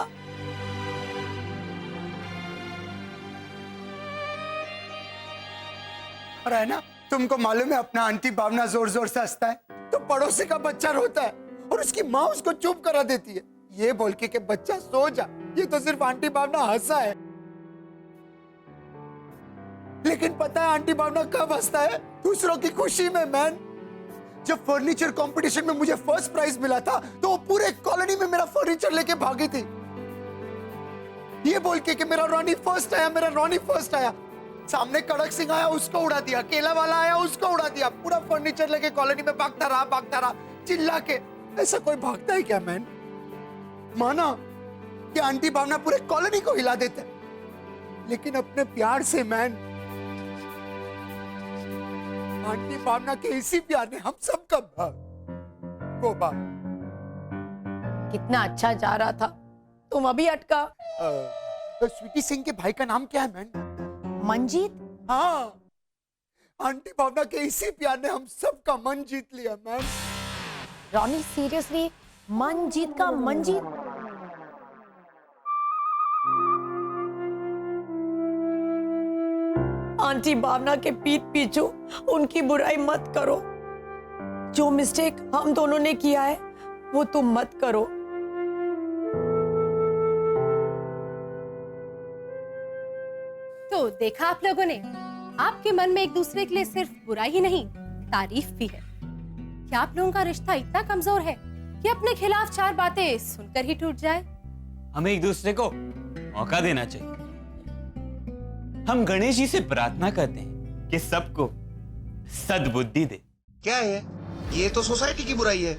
और है ना, तुमको मालूम है अपना आंटी भावना जोर जोर से हंसता है तो पड़ोसी का बच्चा रोता है और उसकी माँ उसको चुप करा देती है, ये बोल के बच्चा सो जा। ये तो सिर्फ आंटी भावना हंसा है, लेकिन पता है आंटी भावना कब हंसता है? दूसरों की खुशी में मैन। जब फर्नीचर कंपटीशन में मुझे फर्स्ट प्राइज मिला था तो वो पूरे कॉलोनी में मेरा फर्नीचर लेके भागी थी, ये बोल के मेरा रॉनी फर्स्ट आया, मेरा रॉनी फर्स्ट आया। सामने कड़क सिंह आया, उसको उड़ा दिया, केला वाला आया, उसको उड़ा दिया। पूरा फर्नीचर लेके कॉलोनी में भागता रहा चिल्ला के। ऐसा कोई भागता है क्या मैन? माना कि आंटी भावना पूरे कॉलोनी को हिला देते, लेकिन अपने प्यार से मैन। आंटी भावना के इसी प्यार ने हम सबका भाग। कितना अच्छा जा रहा था, तुम अभी अटका। स्वीटी सिंह के भाई का नाम क्या है मैन? मंजीत। हाँ, आंटी भावना के इसी प्यार ने हम सबका मन जीत लिया मैन। रॉनी सीरियसली मंजीत का मंजीत? आंटी भावना के पीठ पीछू उनकी बुराई मत करो। जो मिस्टेक हम दोनों ने किया है वो तुम मत करो। तो देखा आप लोगों ने, आपके मन में एक दूसरे के लिए सिर्फ बुराई ही नहीं, तारीफ भी है। क्या आप लोगों का रिश्ता इतना कमजोर है कि अपने खिलाफ चार बातें सुनकर ही टूट जाए? हमें एक दूसरे को मौका देना चाहिए। हम गणेश जी से प्रार्थना करते हैं कि सबको सद्बुद्धि दे। क्या है ये? तो सोसाइटी की बुराई है,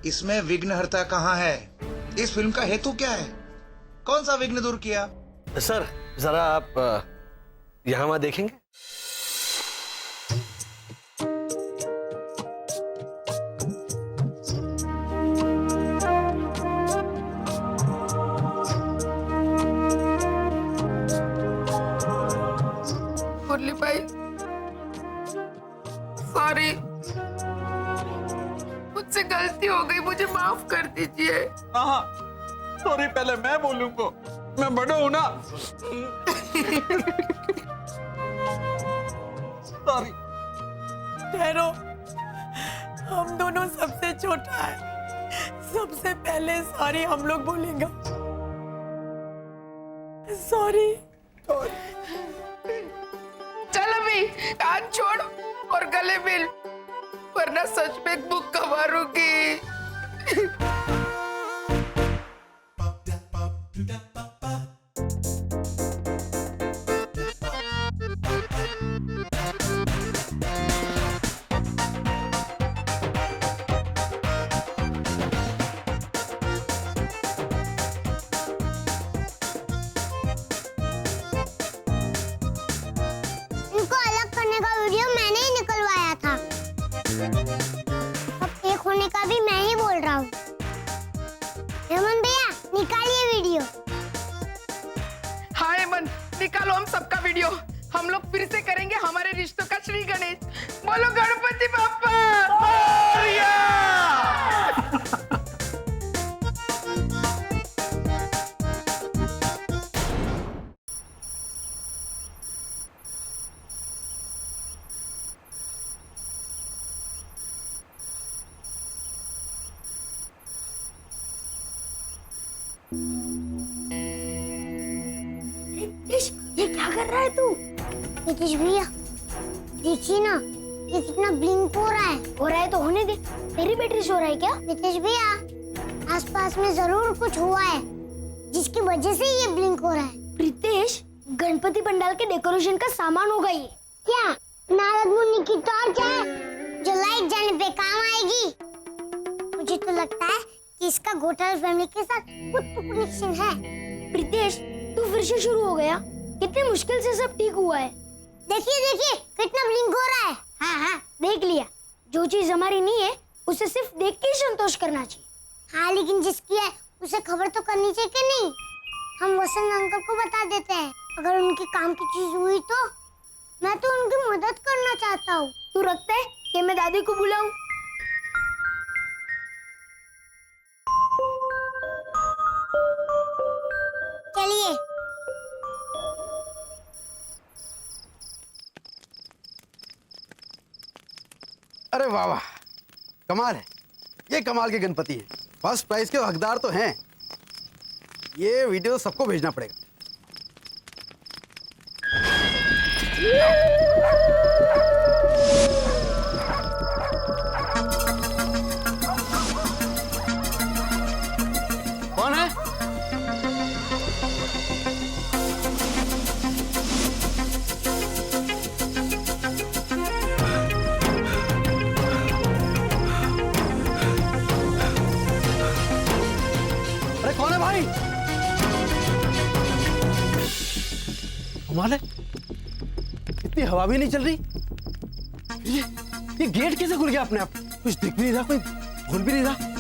इसमें विघ्नहर्ता कहाँ है? इस फिल्म का हेतु क्या है? कौन सा विघ्न दूर किया? सर जरा आप यहाँ वहाँ देखेंगे। मुरली भाई सॉरी, मुझसे गलती हो गई, मुझे माफ कर दीजिए। हाँ, सॉरी पहले मैं बोलूंगा, मैं बड़ा हूं ना। सॉरी। ठहरो, हम दोनों सबसे छोटा है, सबसे पहले सॉरी हम लोग बोलेंगे। सॉरी। चल अभी कान छोड़ और गले मिल, वरना सच में एक मुक्का मारूंगी। इनको अलग करने का वीडियो मैंने ही निकलवाया था। अब एक होने का भी मैं ही बोल रहा हूँ। हेमंत भैया निकालिए वीडियो। हाँ हेमंत, निकालो हम सबका वीडियो। हम लोग फिर से करेंगे हमारे रिश्तों का श्री गणेश। बोलो गणपति बाप्पा मोरया। ये क्या कर रहा है तू? नीतीश भैया देखिए ना, ये कितना ब्लिंक हो रहा है। हो रहा है तो होने दे, तेरी बैटरी शो रहा है क्या? नीतीश भैया आसपास में जरूर कुछ हुआ है जिसकी वजह से ये ब्लिंक हो रहा है। प्रीतेश, गणपति पंडाल के डेकोरेशन का सामान होगा ये। क्या नारद मुनि की टॉर्च है जो लाइट जाने पे काम आएगी? मुझे तो लगता है कि इसका घोटाला फैमिली के साथ कुछ तो कनेक्शन है। प्रीतेश, तू फिर से शुरू हो गया। कितनी मुश्किल से सब ठीक हुआ है। देखिए कितना ब्लिंक हो रहा है। हाँ, देख लिया। जो चीज हमारी नहीं है उसे सिर्फ देख के ही संतोष करना चाहिए। हाँ, लेकिन जिसकी है उसे खबर तो करनी चाहिए कि नहीं? हम वसंत अंकल को बता देते हैं। अगर उनकी काम की चीज हुई तो मैं तो उनकी मदद करना चाहता हूँ। तू रखता है कि मैं दादी को बुलाऊं? चलिए। अरे वाह वाह, कमाल है। ये कमाल के गणपति हैं। फर्स्ट प्राइज के हकदार तो हैं। ये वीडियो सबको भेजना पड़ेगा। कौन है? अरे कौन है भाई? कमाल है, इतनी हवा भी नहीं चल रही। ये गेट कैसे खुल गया अपने आप? कुछ दिख भी नहीं रहा, कोई भूल भी नहीं रहा।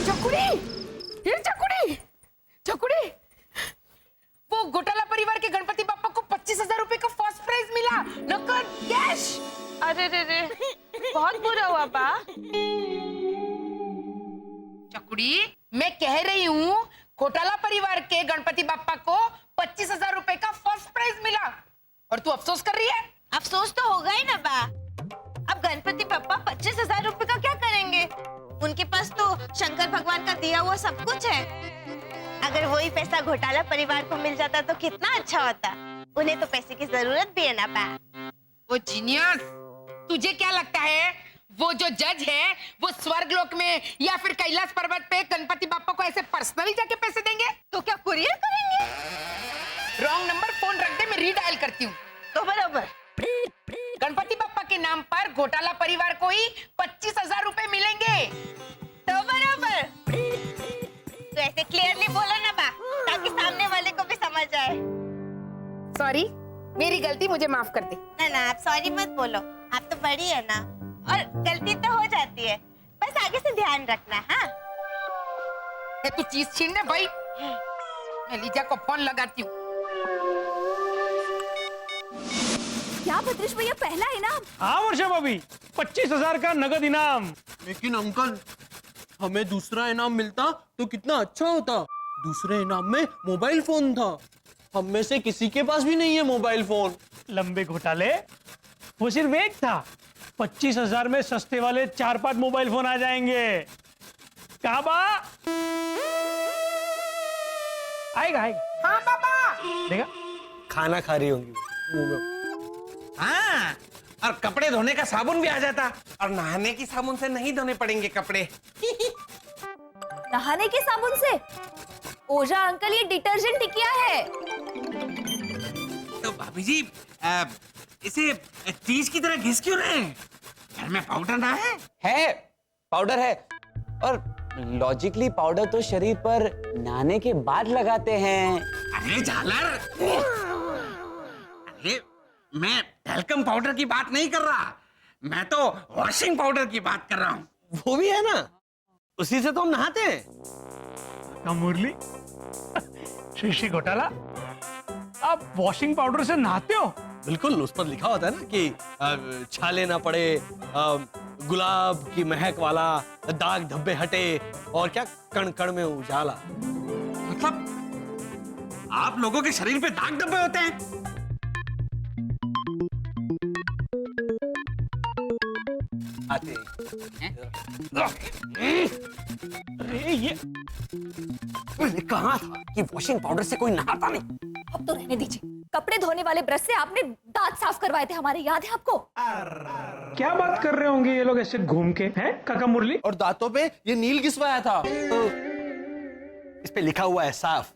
चकुड़ी, फिर चकुड़ी, चकुड़ी। वो घोटाला परिवार के गणपति बापा को 25,000 रुपए का फर्स्ट प्राइज मिला, नकद कैश। अरे रे बहुत बुरा हुआ बा। चकुड़ी, मैं कह रही हूँ घोटाला परिवार के गणपति बापा को 25,000 रुपए का फर्स्ट प्राइज मिला और तू अफसोस कर रही है? अफसोस तो होगा ही ना बा। अब गणपति पापा 25,000 रुपए का क्या करेंगे? उनके पास तो शंकर भगवान का दिया हुआ सब कुछ है। अगर वही पैसा घोटाला परिवार को मिल जाता तो कितना अच्छा होता। उन्हें तो पैसे की जरूरत भी है ना बा। वो जीनियस, तुझे क्या लगता है वो जो जज है वो स्वर्ग लोक में या फिर कैलाश पर्वत पे गणपति बापा को ऐसे पर्सनली जाके पैसे देंगे? तो क्या कुरियर करेंगे? रॉन्ग नंबर, फोन रख दे, मैं रीडायल करती हूँ। तो बराबर गणपति बापा के नाम पर घोटाला परिवार को ही 25,000 रुपए मिलेंगे। तो बराबर। तो ऐसे क्लियरली बोलो ना बा, ताकि सामने वाले को भी समझ आए। सॉरी, मेरी गलती, मुझे माफ कर दे। ना ना, आप सॉरी मत बोलो। आप तो बड़ी है ना, और गलती तो हो जाती है, बस आगे से ध्यान रखना। हाँ, तू चीज छीनने भाई, मैं लीजा को फोन लगाती हूँ। क्या भद्रेश भैया, पहला इनाम? हाँ वर्षा भाभी, 25,000 का नगद इनाम। लेकिन अंकल, हमें दूसरा इनाम मिलता तो कितना अच्छा होता। दूसरे इनाम में मोबाइल फोन था। हम में से किसी के पास भी नहीं है मोबाइल फोन। लंबे घोटाले, वो सिर्फ एक था। 25,000 में सस्ते वाले 4-5 मोबाइल फोन आ जाएंगे। कहा बा? आएगा आएगा। हाँ पापा। देखा, खाना खा रही होंगी मुंह में। हाँ, और कपड़े धोने का साबुन भी आ जाता, और नहाने की साबुन से नहीं धोने पड़ेंगे कपड़े। नहाने के साबुन से? ओझा अंकल, ये डिटर्जेंट टिकिया है। तो भाभी जी, इसे चीज की तरह घिस क्यों रहे हैं? घर में पाउडर ना है? है, पाउडर है। और लॉजिकली पाउडर तो शरीर पर नहाने के बाद लगाते हैं। अरे झालर, अरे मैं टैल्कम पाउडर की बात नहीं कर रहा, मैं तो वॉशिंग पाउडर की बात कर रहा हूँ। वो भी है ना, उसी से तो हम नहाते हैं। काका मुरली, श्री घोटाला, आप वॉशिंग पाउडर से नहाते हो? बिल्कुल, उस पर लिखा होता है ना कि छाले ना पड़े, गुलाब की महक वाला, दाग धब्बे हटे और क्या कण कण में उजाला। मतलब आप लोगों के शरीर पे दाग धब्बे होते हैं? आते अरे ये मैंने कहा था कि वॉशिंग पाउडर से कोई नहाता नहीं। अब तो रहने दीजिए, कपड़े धोने वाले ब्रश से आपने दांत साफ करवाए थे हमारे, याद है आपको? क्या बात कर रहे होंगे ये लोग ऐसे घूम के, हैं काका मुरली? और दांतों पे ये नील घिसवाया था। इस पे लिखा हुआ है साफ,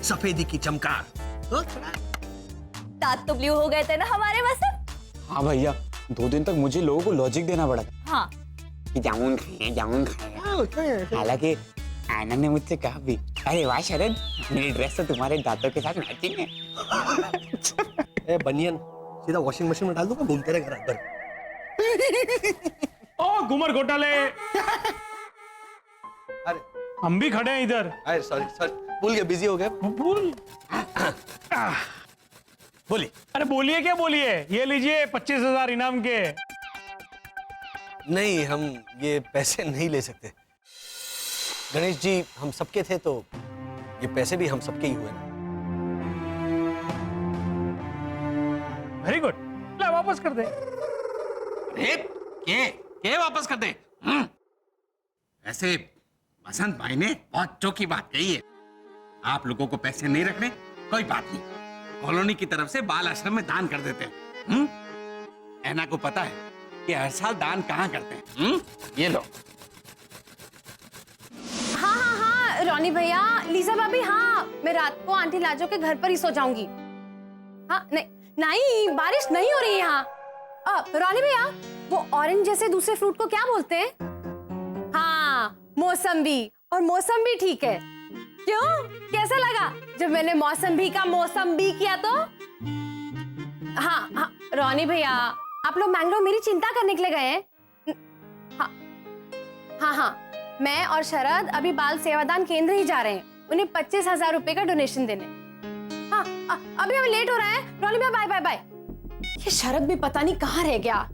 सफेदी की चमकार। दांत तो ब्लू हो गए थे ना हमारे वसंत? हाँ भैया, 2 दिन तक मुझे लोगों को लॉजिक देना पड़ा था हाँ। कि जामुन खाए, जामुन खाए। हालांकि आयना ने मुझसे कहा भी, अरे वाह शरद, मेरी ड्रेस तो तुम्हारे दांतों के साथ मैचिंग है। ए बनियन सीधा वॉशिंग मशीन में डाल दूंगा, घूमते रहे घर अंदर। ओ घूमर घोटाले, अरे हम भी खड़े हैं इधर। अरे सॉरी सॉरी, भूल गया, बिजी हो गए। बोल बोलिए। अरे बोलिए, क्या बोलिए? ये लीजिए 25,000 इनाम के। नहीं, हम ये पैसे नहीं ले सकते। गणेश जी हम सबके थे तो ये पैसे भी हम सबके ही हुए ना। वेरी गुड, ला वापस कर दे। के वापस कर दे? ऐसे बसंत भाई ने बहुत चौकी बात कही है। आप लोगों को पैसे नहीं रखने, कोई बात नहीं, कॉलोनी की तरफ से बाल आश्रम में दान कर देते हैं। ऐना को पता है कि हर साल दान कहाँ करते हैं। ये लो। हाँ हाँ हाँ रॉनी भैया, लीजा भाभी, हाँ मैं रात को आंटी लाजो के घर पर ही सो जाऊंगी। हाँ नहीं नहीं, बारिश नहीं हो रही है यहाँ। रॉनी भैया, वो ऑरेंज जैसे दूसरे फ्रूट को क्या बोलते हैं? हाँ मौसम्बी, और मौसम्बी ठीक है। क्यों, कैसा लगा जब मैंने मौसम्बी का मौसम्बी किया तो? हाँ हाँ रॉनी भैया, आप लोग मैंगलोर मेरी चिंता करने के लिए गए हैं? हाँ हाँ हाँ, मैं और शरद अभी बाल सेवादान केंद्र ही जा रहे हैं, उन्हें 25,000 रुपए का डोनेशन देने। हाँ अभी हमें लेट हो रहा है। रॉनी भैया बाय बाय बाय। ये शरद भी पता नहीं कहाँ रह गया।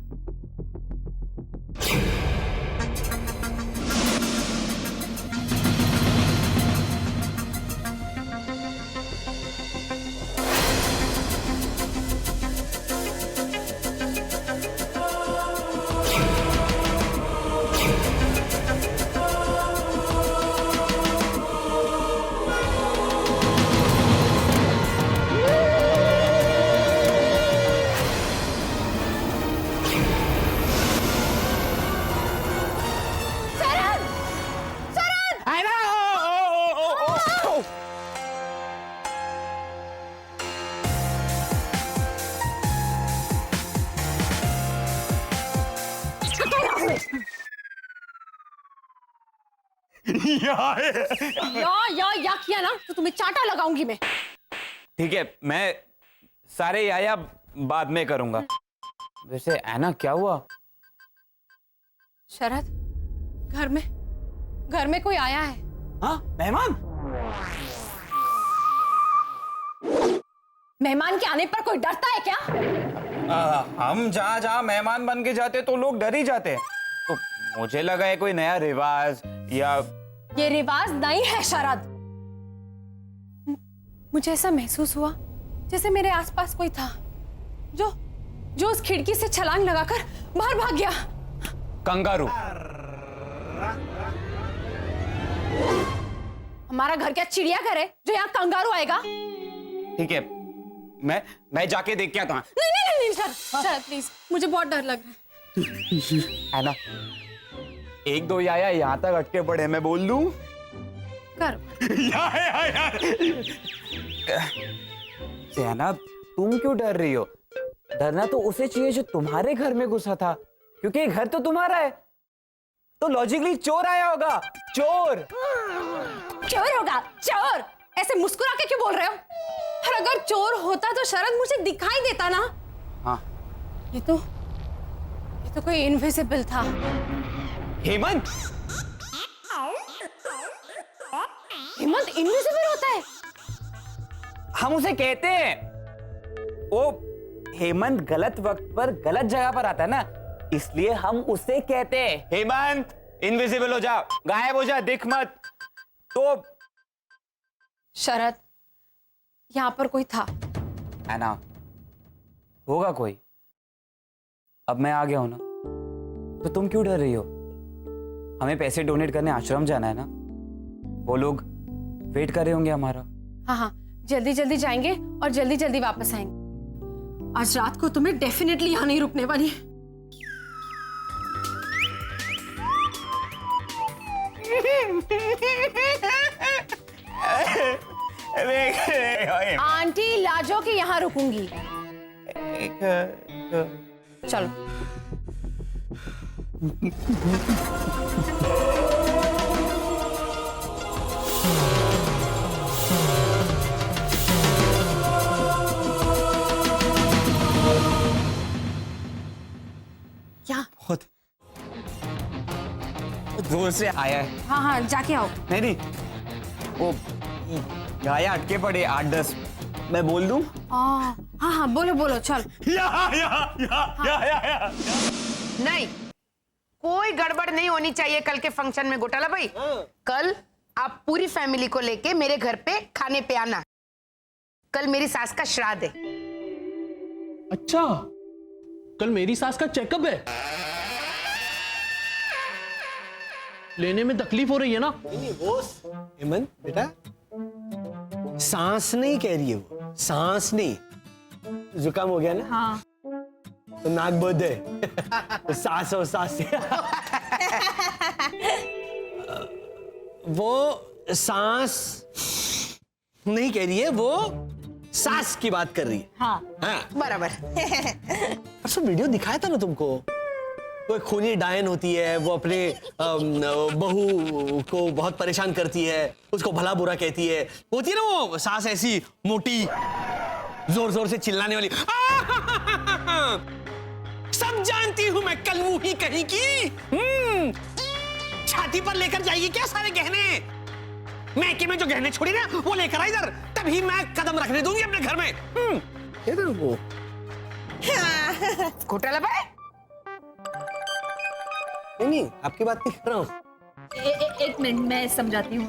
या किया ना तो तुम्हें चाटा लगाऊंगी मैं। ठीक है, मैं सारे याया बाद में करूंगा। वैसे ऐना क्या हुआ? शरद, घर में कोई आया है। हाँ, मेहमान? मेहमान के आने पर कोई डरता है क्या? हम जहाँ जहाँ मेहमान बन के जाते तो लोग डर ही जाते हैं। तो मुझे लगा है कोई नया रिवाज या... ये रिवाज नहीं है शरद। मुझे ऐसा महसूस हुआ जैसे मेरे आसपास कोई था जो उस खिड़की से छलांग लगाकर बाहर भाग गया। कंगारू। हमारा घर क्या चिड़ियाघर है जो यहाँ कंगारू आएगा? ठीक है, मैं जाके देख के आता हूँ। नहीं शरद प्लीज, मुझे बहुत डर लग रहा है ना। 1-2 याया यहाँ तक अटके पड़े, मैं बोल दूं? सेना, तुम क्यों डर रही हो? डरना तो उसे चाहिए जो तुम्हारे घर में घुसा था, क्योंकि घर तो तुम्हारा है। तो लॉजिकली चोर आया होगा। चोर होगा, चोर। ऐसे मुस्कुरा के क्यों बोल रहे हो? और अगर चोर होता तो शरद मुझे दिखाई देता ना। हाँ, ये तो कोई इनविजिबल था। हेमंत, हेमंत इनविजिबल होता है? हम उसे कहते हैं, वो हेमंत गलत वक्त पर गलत जगह पर आता है ना, इसलिए हम उसे कहते हैं हेमंत इनविजिबल हो जा, गायब हो जा, दिख मत। तो शरद, यहाँ पर कोई था। है ना, होगा कोई। अब मैं आ गया हूं ना, तो तुम क्यों डर रही हो? हमें पैसे डोनेट करने आश्रम जाना है ना, वो लोग वेट कर रहे होंगे हमारा। हाँ हाँ, जल्दी जल्दी जाएंगे और जल्दी जल्दी वापस आएंगे। आज रात को तुम्हें डेफिनेटली यहाँ नहीं रुकने वाली। आंटी लाजो के यहाँ रुकूंगी। चलो। क्या? बहुत जोर से आया है। हाँ हाँ, जाके आओ। नहीं, वो गाया अटके पड़े 8-10, मैं बोल दूं? हाँ हाँ, बोलो बोलो, चल। नहीं, कोई गड़बड़ नहीं होनी चाहिए कल के फंक्शन में घोटाला भाई। कल आप पूरी फैमिली को लेके मेरे घर पे खाने पे आना। कल मेरी सास का श्राद्ध है। अच्छा, कल मेरी सास का चेकअप है। लेने में तकलीफ हो रही है ना? नहीं वो हेमंत बेटा, सांस नहीं कह रही है वो, सांस नहीं। जुकाम हो गया ना? हाँ। तो नाक बंद है। तो सांस और सांस से वो सांस नहीं कह रही है, वो सांस की बात कर रही है। हाँ, हाँ। बराबर। परसों वीडियो दिखाया था ना तुमको, वो एक खूनी डायन होती है, वो अपने बहू को बहुत परेशान करती है, उसको भला बुरा कहती है, होती है ना वो सांस ऐसी मोटी, जोर जोर से चिल्लाने वाली। सब जानती हूं मैं, कलमू ही कहीं की। छाती पर लेकर जाएगी क्या सारे गहने? मैके में जो गहने छोड़ी ना, वो लेकर आ इधर, तभी मैं कदम रखने दूंगी अपने घर में। इधर वो घोटाला भाई। नहीं, आपकी बात नहीं कर रहा हूँ। एक मिनट, मैं समझाती हूँ।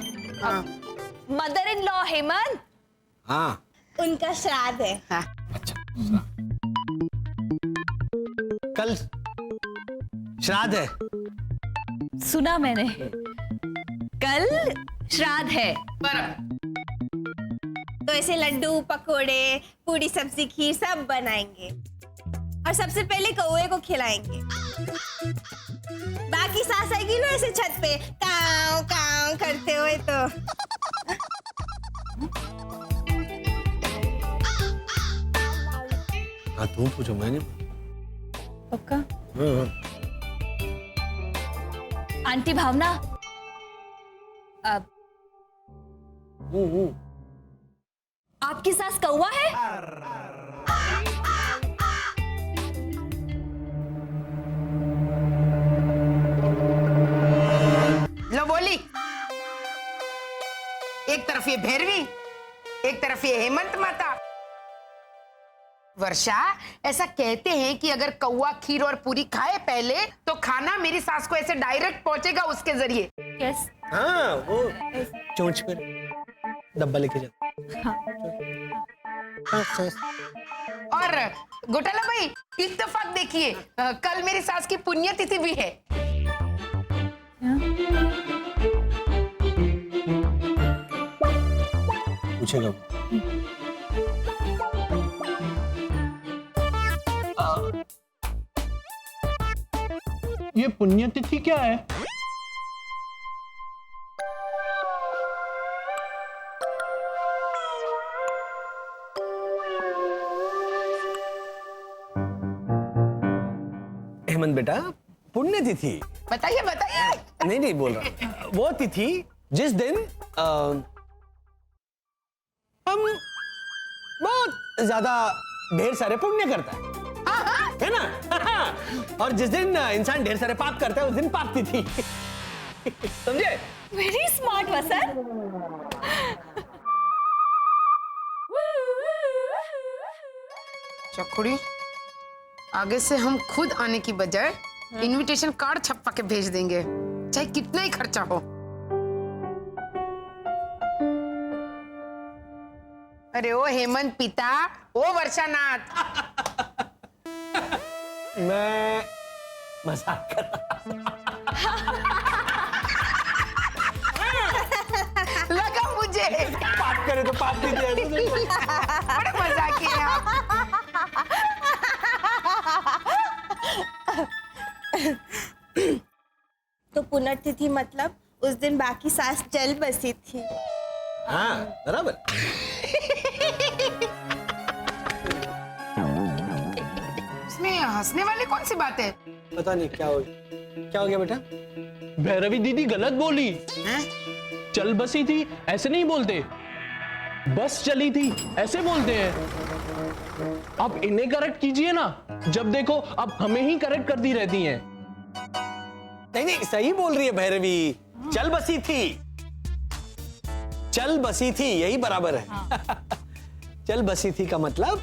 मदर इन लॉ हेमंत, हाँ, उनका श्राद्ध है। हाँ। अच्छा, कल श्राद्ध है। सुना मैंने, कल श्राद्ध है। तो ऐसे लड्डू, पकोड़े, पूरी, सब्जी, खीर सब बनाएंगे और सबसे पहले कौवे को खिलाएंगे। बाकी सास आएगी ना ऐसे छत पे काव काव करते हुए। तो हाँ, तुम पूछो, मैंने। पक्का? हाँ। आंटी भावना, अब आपकी सास कौवा है? लो बोली, एक तरफ ये भैरवी, एक तरफ ये हेमंत माता। वर्षा, ऐसा कहते हैं कि अगर कौवा खीर और पूरी खाए पहले, तो खाना मेरी सास को ऐसे डायरेक्ट पहुंचेगा उसके जरिए। यस। हाँ, वो चोंच पर डब्बा लेके जाता। हाँ। और घोटाला भाई, इत्तेफाक देखिए, कल मेरी सास की पुण्यतिथि भी है। पूछेगा वो। ये पुण्यतिथि क्या है? हेमंत बेटा, पुण्यतिथि। बताइए बताइए। नहीं बोल रहा, वो तिथि जिस दिन हम बहुत ज्यादा ढेर सारे पुण्य करता है ना? और जिस दिन इंसान ढेर सारे पाप करता है, उस दिन पाप तिथि। समझे? वेरी स्मार्ट वसंत। चकुड़ी, आगे से हम खुद आने की बजाय इनविटेशन कार्ड छपवा के भेज देंगे, चाहे कितना ही खर्चा हो। अरे ओ हेमंत पिता, ओ वर्षानाथ। मैं मजाक कर लगा मुझे। पाप करे तो पाप भी दे। बड़े मजाकी हैं आप। तो पुण्यतिथि मतलब उस दिन बाकी सास जल बसी थी। हाँ बराबर। इसमें हंसने वाली कौन सी बात है? पता नहीं क्या हो गया बेटा? भैरवी दीदी गलत बोली। चल बसी थी ऐसे नहीं बोलते, बस चली थी ऐसे बोलते हैं। आप इन्हें करेक्ट कीजिए ना, जब देखो अब हमें ही करेक्ट करती रहती हैं। नहीं सही बोल रही है भैरवी। चल बसी थी, चल बसी थी यही बराबर है। चल बसी थी का मतलब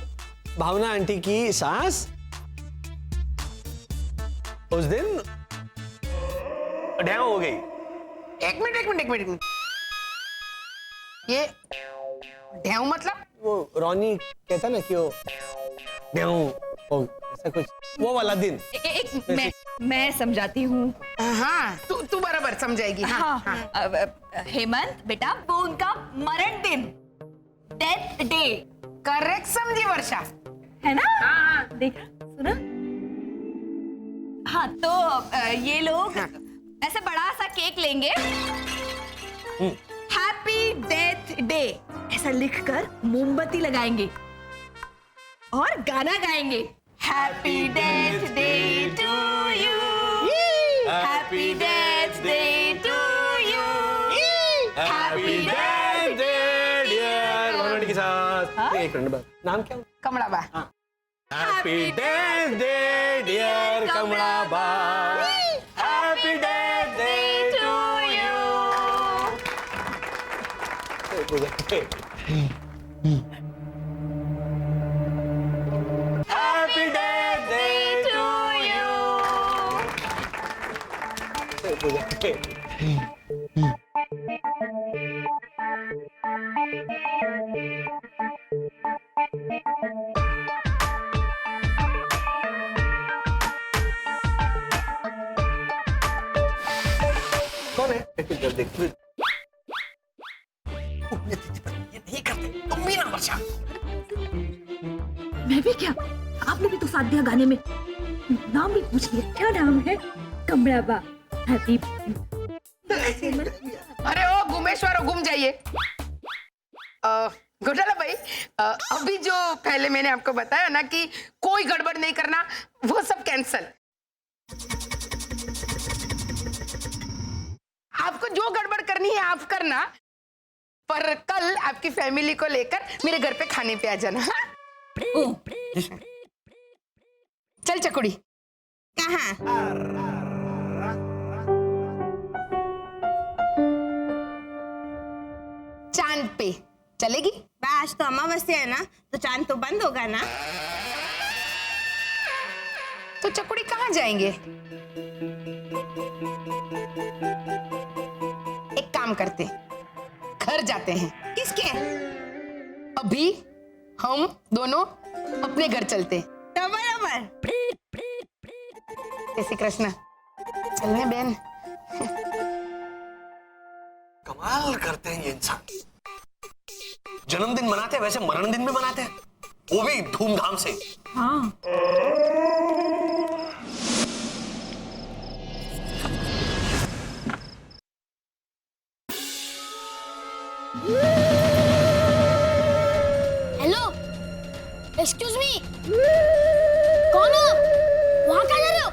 भावना आंटी की सास उस दिन ढैव हो गई। एक मिनट। ये ढेव मतलब? वो रोनी कहता ना कि वो ढैव हो ऐसा कुछ, वो वाला दिन। मैं समझाती हूँ। हाँ तू बराबर समझाएगी। हाँ, हेमंत बेटा, वो उनका मरण दिन, डेथ डे। करेक्ट समझी वर्षा, है ना? हाँ। देखा, सुना? हाँ तो ये लोग ऐसे बड़ा सा केक लेंगे, हैप्पी डेथ डे ऐसा लिखकर मोमबत्ती लगाएंगे और गाना गाएंगे, happy death day to you, happy death day to you, happy death day dear Bhavna के साथ। एक मिनट, नाम क्या? Kamlaba. Happy death day dear Kamlaba, happy death day to you. Happy death day to you. कौन है? देख ये नहीं करते तुम भी ना वर्षा। मैं भी क्या, आपने भी तो साथ दिया गाने में। नाम भी पूछ लिया, क्या नाम है? कमलाबा। हैप्पी। अरे ओ गुमेश्वर, गुम जाइए। घोटाला भाई, अभी जो पहले मैंने आपको बताया ना कि कोई गड़बड़ नहीं करना, वो सब कैंसल। आपको जो गड़बड़ करनी है आप करना, पर कल आपकी फैमिली को लेकर मेरे घर पे खाने पे आ जाना। हाँ? चल चकुड़ी। कहाँ? चांद पे चलेगी? आज तो अमावस्या है ना, तो चांद तो बंद होगा ना। तो चकुड़ी कहाँ जाएंगे? एक काम करते, घर जाते हैं। किसके? अभी हम दोनों अपने घर चलते। तो बराबर। जय श्री कृष्ण। चलने बहन। कमाल करते हैं ये इंसान। जन्मदिन मनाते हैं वैसे मरण दिन भी मनाते हैं, वो भी धूमधाम से। हाँ। हेलो, एक्सक्यूज मी, कौन हो? वहां क्या कर रहे हो?